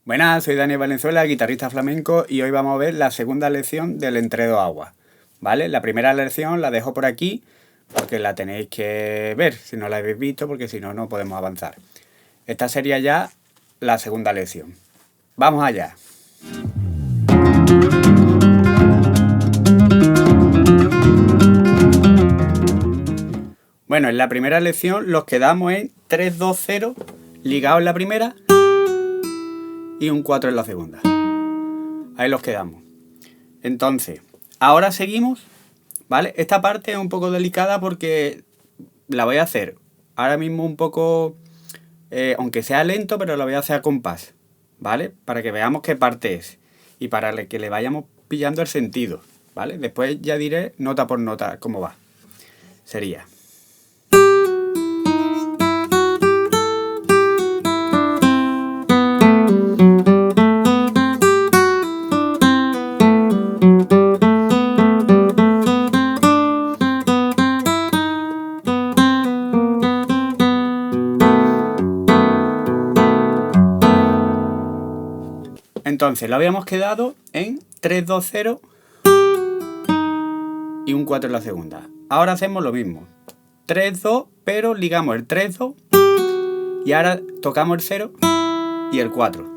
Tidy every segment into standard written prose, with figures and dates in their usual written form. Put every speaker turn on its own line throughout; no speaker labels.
Buenas, soy Daniel Valenzuela, guitarrista flamenco, y hoy vamos a ver la segunda lección del Enredo Agua, ¿vale? La primera lección la dejo por aquí porque la tenéis que ver, si no la habéis visto, porque si no, no podemos avanzar. Esta sería ya la segunda lección. ¡Vamos allá! Bueno, en la primera lección los quedamos en 3, 2, 0, ligado en la primera y un 4 en la segunda. Ahí los quedamos. Entonces, ahora seguimos, ¿vale? Esta parte es un poco delicada porque la voy a hacer ahora mismo un poco, aunque sea lento, pero la voy a hacer a compás, ¿vale? Para que veamos qué parte es y para que le vayamos pillando el sentido, ¿vale? Después ya diré nota por nota cómo va. Sería... Entonces, lo habíamos quedado en 3, 2, 0 y un 4 en la segunda. Ahora hacemos lo mismo. 3, 2, pero ligamos el 3, 2 y ahora tocamos el 0 y el 4.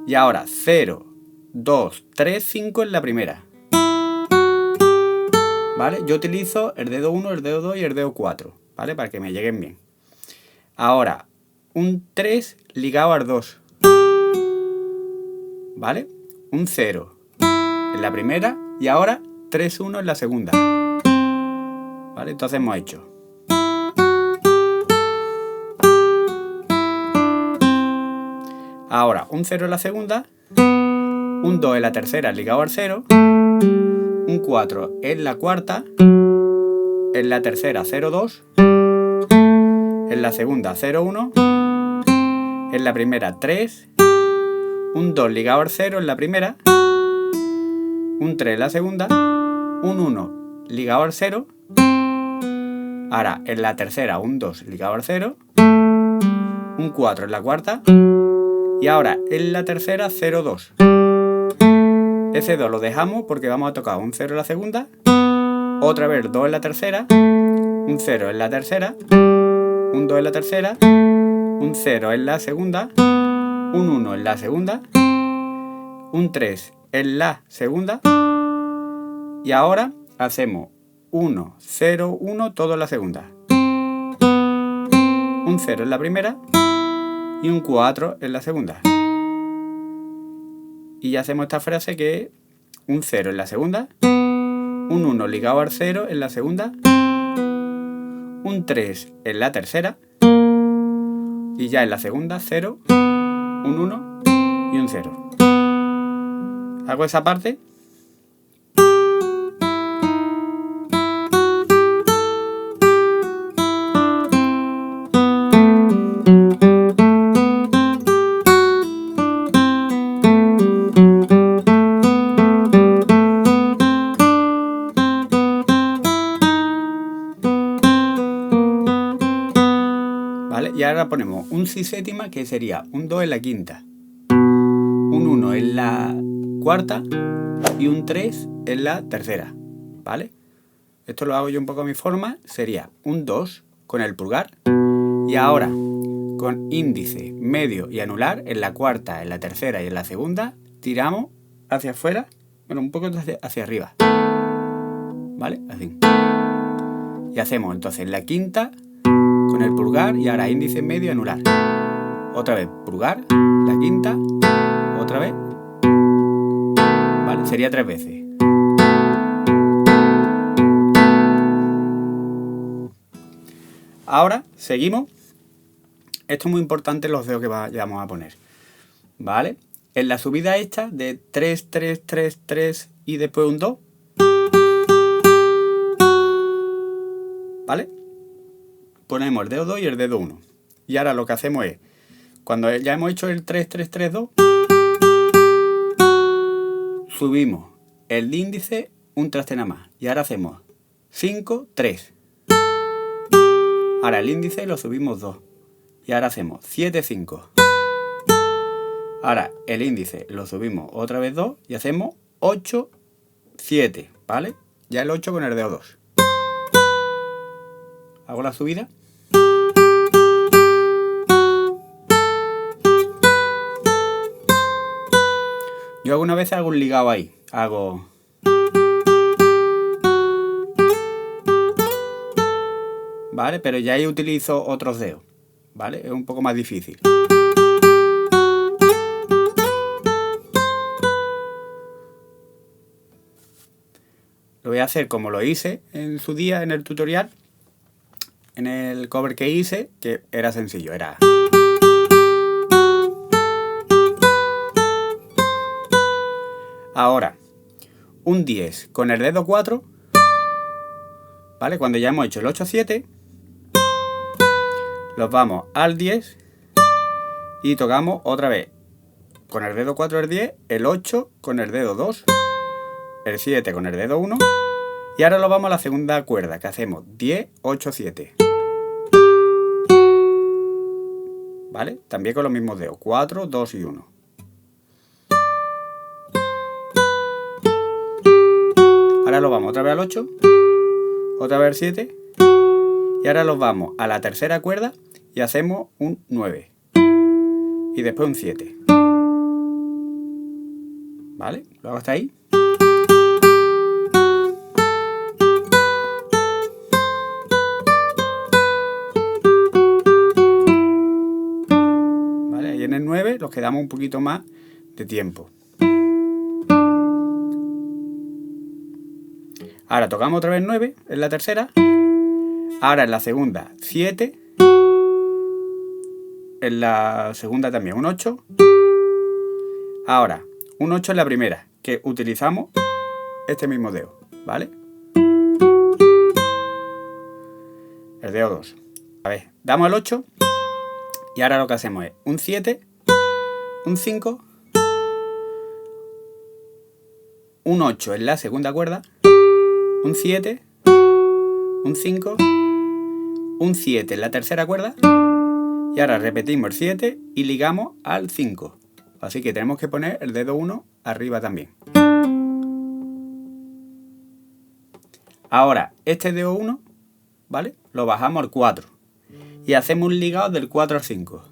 Y ahora 0, 2, 3, 5 en la primera. ¿Vale? Yo utilizo el dedo 1, el dedo 2 y el dedo 4, ¿vale? Para que me lleguen bien. Ahora, un 3 ligado al 2. ¿Vale? Un 0 en la primera y ahora 3, 1 en la segunda. ¿Vale? Entonces hemos hecho. Ahora un 0 en la segunda, un 2 en la tercera ligado al 0, un 4 en la cuarta, en la tercera 0, 2, en la segunda 0, 1, en la primera 3, un 2 ligado al 0 en la primera, un 3 en la segunda, un 1 ligado al 0, ahora en la tercera un 2 ligado al 0, un 4 en la cuarta y ahora en la tercera 0, 2. Ese 2 lo dejamos porque vamos a tocar un 0 en la segunda, otra vez 2 en la tercera, un 0 en la tercera, un 2 en la tercera, un 0 en la segunda, un 1 en la segunda, un 3 en la segunda y ahora hacemos 1, 0, 1 todo en la segunda, un 0 en la primera y un 4 en la segunda. Y ya hacemos esta frase que es un 0 en la segunda, un 1 ligado al 0 en la segunda, un 3 en la tercera y ya en la segunda 0, un 1 y un 0. Hago esa parte. ¿Vale? Y ahora ponemos un si séptima que sería un 2 en la quinta, un 1 en la cuarta y un 3 en la tercera, ¿vale? Esto lo hago yo un poco a mi forma, sería un 2 con el pulgar y ahora con índice, medio y anular en la cuarta, en la tercera y en la segunda tiramos hacia afuera, bueno, un poco hacia arriba, ¿vale? Así. Y hacemos entonces la quinta con el pulgar y ahora índice, medio y anular. Otra vez pulgar, la quinta, otra vez. ¿Vale? Sería 3 veces. Ahora seguimos. Esto es muy importante, los dedos que vamos a poner. ¿Vale? En la subida esta de 3, 3, 3, 3 y después un 2. ¿Vale? Ponemos el dedo 2 y el dedo 1. Y ahora lo que hacemos es, cuando ya hemos hecho el 3, 3, 3, 2, subimos el índice un traste nada más. Y ahora hacemos 5, 3. Ahora el índice lo subimos 2. Y ahora hacemos 7, 5. Ahora el índice lo subimos otra vez 2 y hacemos 8, 7, ¿vale? Ya el 8 con el dedo 2. Hago la subida. Yo algunas veces hago un ligado ahí. Hago... ¿vale? Pero ya ahí utilizo otros dedos, ¿vale? Es un poco más difícil. Lo voy a hacer como lo hice en su día en el tutorial, en el cover que hice, que era sencillo, era... Ahora, un 10 con el dedo 4, ¿vale? Cuando ya hemos hecho el 8, 7, los vamos al 10 y tocamos otra vez con el dedo 4 el 10, el 8 con el dedo 2, el 7 con el dedo 1 y ahora lo vamos a la segunda cuerda que hacemos 10, 8, 7. ¿Vale? También con los mismos dedos, 4, 2 y 1. Ahora lo vamos otra vez al 8, otra vez al 7 y ahora los vamos a la tercera cuerda y hacemos un 9 y después un 7. ¿Vale? Lo hago hasta ahí. ¿Vale? Ahí en el 9 nos quedamos un poquito más de tiempo. Ahora tocamos otra vez 9 en la tercera. Ahora en la segunda 7. En la segunda también un 8. Ahora un 8 en la primera, que utilizamos este mismo dedo, ¿vale? El dedo 2. A ver, damos el 8 y ahora lo que hacemos es un 7, un 5, un 8 en la segunda cuerda, un 7, un 5, un 7 en la tercera cuerda y ahora repetimos el 7 y ligamos al 5. Así que tenemos que poner el dedo 1 arriba también. Ahora, este dedo 1, ¿vale? Lo bajamos al 4 y hacemos un ligado del 4 al 5.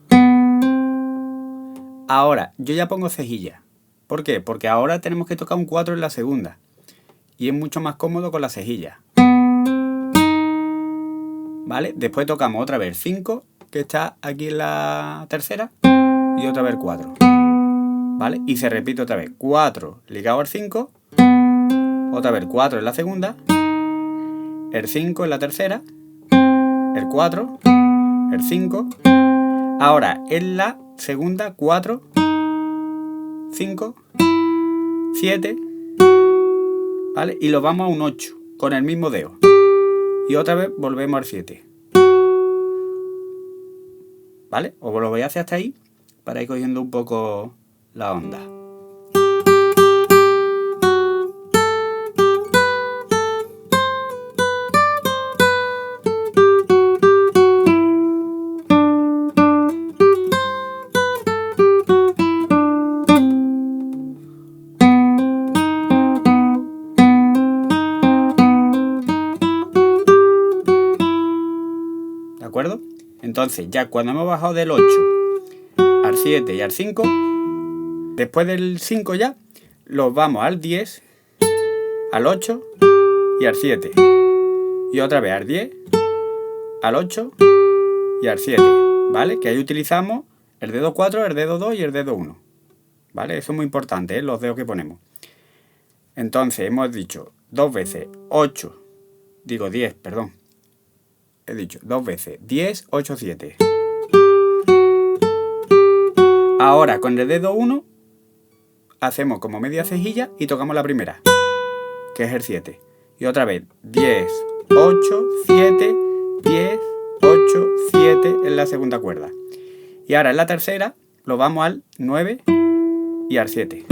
Ahora, yo ya pongo cejilla. ¿Por qué? Porque ahora tenemos que tocar un 4 en la segunda y es mucho más cómodo con la cejilla. ¿Vale? Después tocamos otra vez el 5, que está aquí en la tercera, y otra vez el 4. ¿Vale? Y se repite otra vez 4 ligado al 5, otra vez 4 en la segunda, el 5 en la tercera, el 4, el 5, ahora en la segunda 4, 5, 7, ¿vale? Y lo vamos a un 8 con el mismo dedo. Y otra vez volvemos al 7. ¿Vale? Os lo voy a hacer hasta ahí para ir cogiendo un poco la onda. ¿De acuerdo? Entonces, ya cuando hemos bajado del 8 al 7 y al 5, después del 5 ya, los vamos al 10, al 8 y al 7. Y otra vez al 10, al 8 y al 7. ¿Vale? Que ahí utilizamos el dedo 4, el dedo 2 y el dedo 1. ¿Vale? Eso es muy importante, ¿eh? Los dedos que ponemos. Entonces, hemos dicho 2 veces 8, digo 10, perdón. He dicho 2 veces 10, 8, 7. Ahora con el dedo 1 hacemos como media cejilla y tocamos la primera, que es el 7. Y otra vez 10, 8, 7, 10, 8, 7 en la segunda cuerda. Y ahora en la tercera lo vamos al 9 y al 7.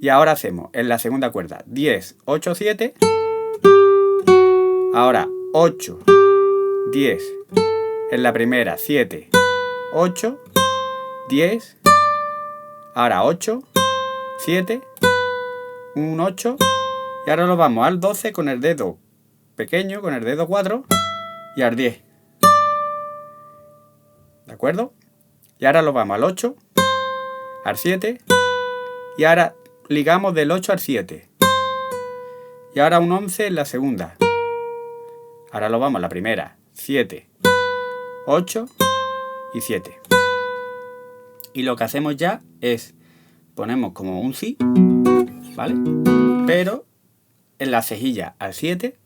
Y ahora hacemos en la segunda cuerda 10, 8, 7. Ahora 8, 10 en la primera, 7, 8 10, ahora 8, 7, un 8, y ahora lo vamos al 12 con el dedo pequeño, con el dedo 4, y al 10. ¿De acuerdo? Y ahora lo vamos al 8, al 7, y ahora ligamos del 8 al 7. Y ahora un 11 en la segunda. Ahora lo vamos a la primera. 7, 8 y 7. Y lo que hacemos ya es, ponemos como un si, ¿vale? Pero en la cejilla al 7,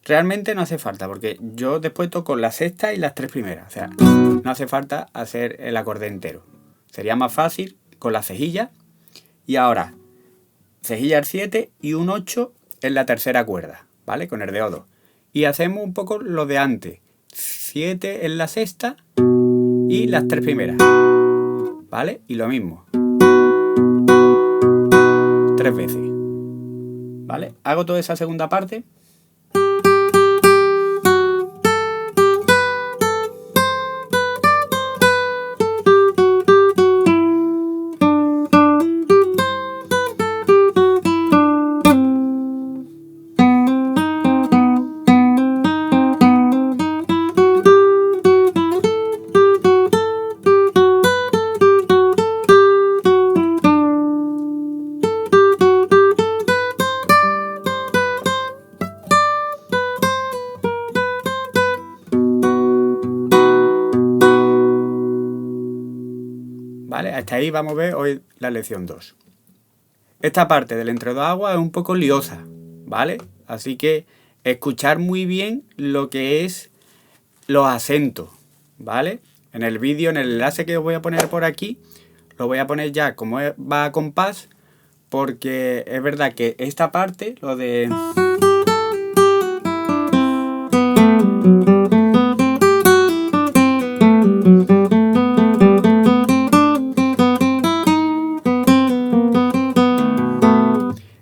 realmente no hace falta, porque yo después toco la sexta y las 3 primeras. O sea, no hace falta hacer el acorde entero. Sería más fácil con la cejilla. Y ahora, cejilla al 7 y un 8 en la tercera cuerda, ¿vale? Con el dedo 2. Y hacemos un poco lo de antes. 7 en la sexta y las 3 primeras, ¿vale? Y lo mismo. 3 veces, ¿vale? Hago toda esa segunda parte. ¿Vale? Hasta ahí vamos a ver hoy la lección 2. Esta parte del entre dos aguas es un poco liosa, ¿vale? Así que escuchar muy bien lo que es los acentos, ¿vale? En el vídeo, en el enlace que os voy a poner por aquí, lo voy a poner ya como va a compás, porque es verdad que esta parte, lo de...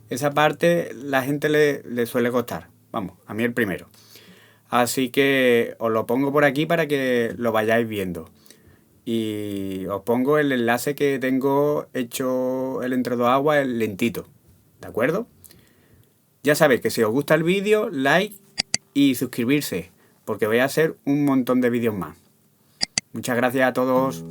esa parte la gente le suele costar. Vamos, a mí el primero. Así que os lo pongo por aquí para que lo vayáis viendo. Y os pongo el enlace que tengo hecho el entre dos aguas, el lentito. ¿De acuerdo? Ya sabéis que si os gusta el vídeo, like y suscribirse, porque voy a hacer un montón de vídeos más. Muchas gracias a todos.